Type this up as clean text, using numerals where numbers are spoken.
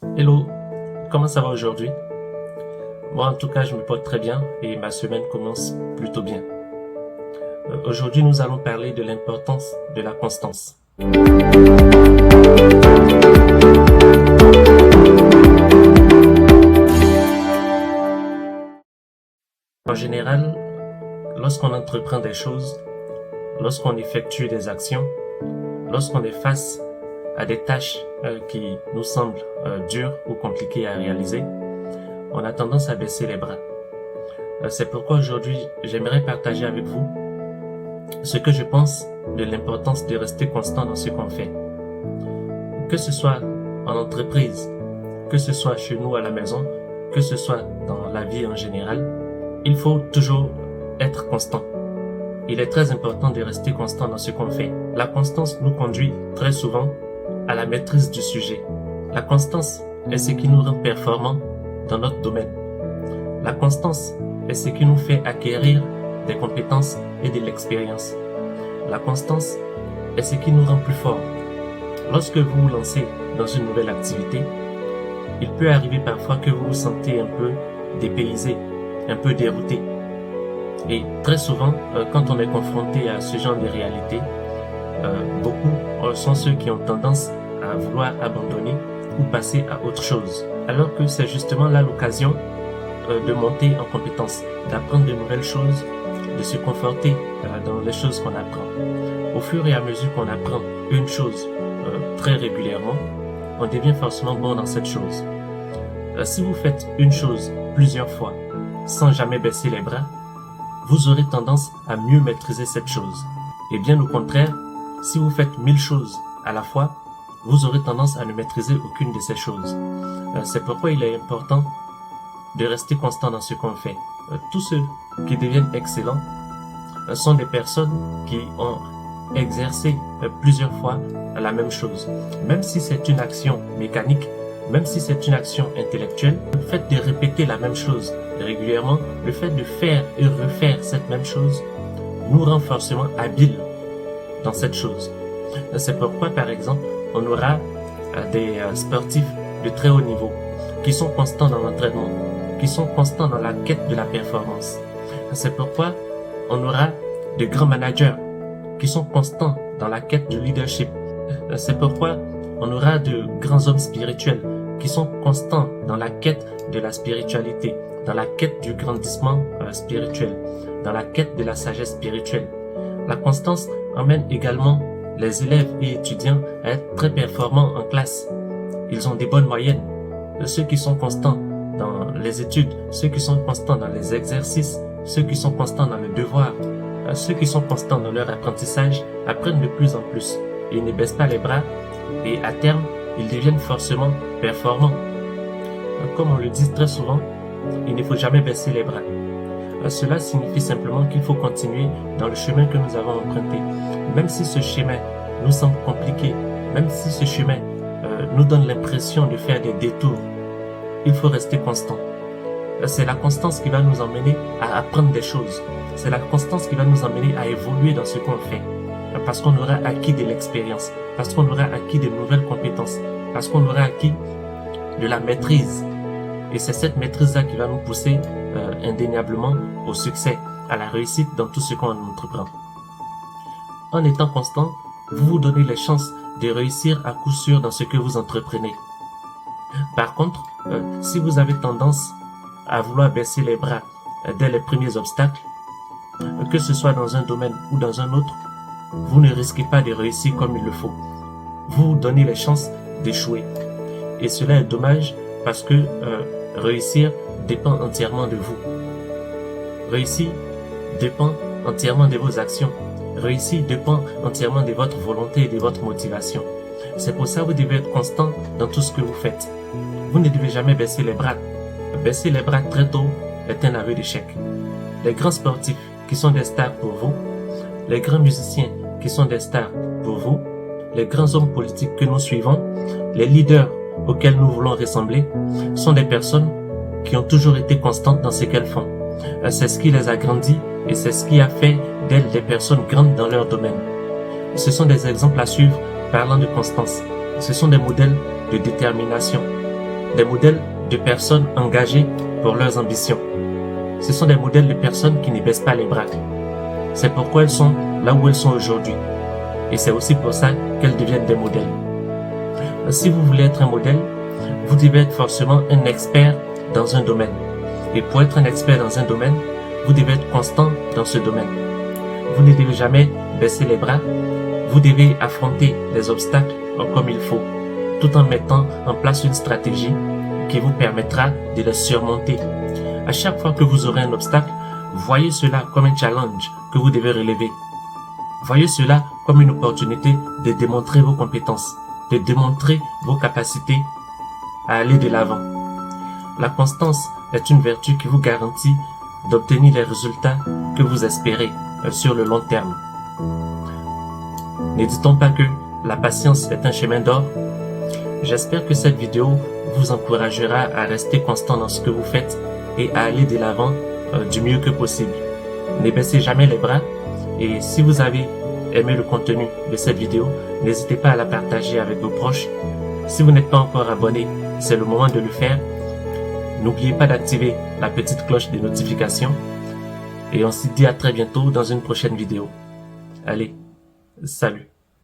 Hello, comment ça va aujourd'hui? Moi en tout cas je me porte très bien et ma semaine commence plutôt bien. Aujourd'hui nous allons parler de l'importance de la constance. En général, lorsqu'on entreprend des choses, lorsqu'on effectue des actions, lorsqu'on est face à des tâches qui nous semblent dures ou compliquées à réaliser, on a tendance à baisser les bras. C'est pourquoi aujourd'hui, j'aimerais partager avec vous ce que je pense de l'importance de rester constant dans ce qu'on fait. Que ce soit en entreprise, que ce soit chez nous à la maison, que ce soit dans la vie en général, il faut toujours être constant. Il est très important de rester constant dans ce qu'on fait. La constance nous conduit très souvent à la maîtrise du sujet. La constance est ce qui nous rend performants dans notre domaine. La constance est ce qui nous fait acquérir des compétences et de l'expérience. La constance est ce qui nous rend plus forts. Lorsque vous vous lancez dans une nouvelle activité, il peut arriver parfois que vous vous sentez un peu dépaysé, un peu dérouté. Et très souvent, quand on est confronté à ce genre de réalité, beaucoup sont ceux qui ont tendance à vouloir abandonner ou passer à autre chose. Alors que c'est justement là l'occasion de monter en compétence, d'apprendre de nouvelles choses, de se conforter dans les choses qu'on apprend. Au fur et à mesure qu'on apprend une chose très régulièrement, on devient forcément bon dans cette chose. Si vous faites une chose plusieurs fois sans jamais baisser les bras, vous aurez tendance à mieux maîtriser cette chose. Et bien au contraire, si vous faites 1000 choses à la fois, vous aurez tendance à ne maîtriser aucune de ces choses. C'est pourquoi il est important de rester constant dans ce qu'on fait. Tous ceux qui deviennent excellents sont des personnes qui ont exercé plusieurs fois la même chose. Même si c'est une action mécanique, même si c'est une action intellectuelle, le fait de répéter la même chose régulièrement, le fait de faire et refaire cette même chose, nous rend forcément habiles dans cette chose. C'est pourquoi, par exemple, on aura des sportifs de très haut niveau qui sont constants dans l'entraînement, qui sont constants dans la quête de la performance. C'est pourquoi on aura de grands managers qui sont constants dans la quête du leadership. C'est pourquoi on aura de grands hommes spirituels qui sont constants dans la quête de la spiritualité, dans la quête du grandissement spirituel, dans la quête de la sagesse spirituelle. La constance emmène également les élèves et étudiants à être très performants en classe. Ils ont des bonnes moyennes. Ceux qui sont constants dans les études, ceux qui sont constants dans les exercices, ceux qui sont constants dans le devoir, ceux qui sont constants dans leur apprentissage apprennent de plus en plus. Ils ne baissent pas les bras et à terme, ils deviennent forcément performants. Comme on le dit très souvent, il ne faut jamais baisser les bras. Cela signifie simplement qu'il faut continuer dans le chemin que nous avons emprunté. Même si ce chemin nous semble compliqué, même si ce chemin nous donne l'impression de faire des détours, il faut rester constant. C'est la constance qui va nous emmener à apprendre des choses. C'est la constance qui va nous emmener à évoluer dans ce qu'on fait. Parce qu'on aura acquis de l'expérience, parce qu'on aura acquis de nouvelles compétences, parce qu'on aura acquis de la maîtrise. Et c'est cette maîtrise-là qui va nous pousser indéniablement au succès, à la réussite dans tout ce qu'on entreprend. En étant constant, vous vous donnez les chances de réussir à coup sûr dans ce que vous entreprenez. Par contre, si vous avez tendance à vouloir baisser les bras dès les premiers obstacles, que ce soit dans un domaine ou dans un autre, vous ne risquez pas de réussir comme il le faut. Vous vous donnez les chances d'échouer. Et cela est dommage parce que réussir dépend entièrement de vous. Réussir dépend entièrement de vos actions. Réussir dépend entièrement de votre volonté et de votre motivation. C'est pour ça que vous devez être constant dans tout ce que vous faites. Vous ne devez jamais baisser les bras. Baisser les bras très tôt est un aveu d'échec. Les grands sportifs qui sont des stars pour vous, les grands musiciens qui sont des stars pour vous, les grands hommes politiques que nous suivons, les leaders auxquels nous voulons ressembler, sont des personnes qui ont toujours été constantes dans ce qu'elles font. C'est ce qui les a grandis et c'est ce qui a fait d'elles des personnes grandes dans leur domaine. Ce sont des exemples à suivre parlant de constance. Ce sont des modèles de détermination. des modèles de personnes engagées pour leurs ambitions. Ce sont des modèles de personnes qui ne baissent pas les bras. C'est pourquoi elles sont là où elles sont aujourd'hui. Et c'est aussi pour ça qu'elles deviennent des modèles. Si vous voulez être un modèle, vous devez être forcément un expert dans un domaine. Et pour être un expert dans un domaine, vous devez être constant dans ce domaine. Vous ne devez jamais baisser les bras. Vous devez affronter les obstacles comme il faut, tout en mettant en place une stratégie qui vous permettra de les surmonter. À chaque fois que vous aurez un obstacle, voyez cela comme un challenge que vous devez relever. Voyez cela comme une opportunité de démontrer vos compétences, de démontrer vos capacités à aller de l'avant. La constance est une vertu qui vous garantit d'obtenir les résultats que vous espérez sur le long terme. Ne dit-on pas que la patience est un chemin d'or? J'espère que cette vidéo vous encouragera à rester constant dans ce que vous faites et à aller de l'avant du mieux que possible. Ne baissez jamais les bras et si vous avez aimé le contenu de cette vidéo, n'hésitez pas à la partager avec vos proches. Si vous n'êtes pas encore abonné, c'est le moment de le faire. N'oubliez pas d'activer la petite cloche de notification et on se dit à très bientôt dans une prochaine vidéo. Allez, salut!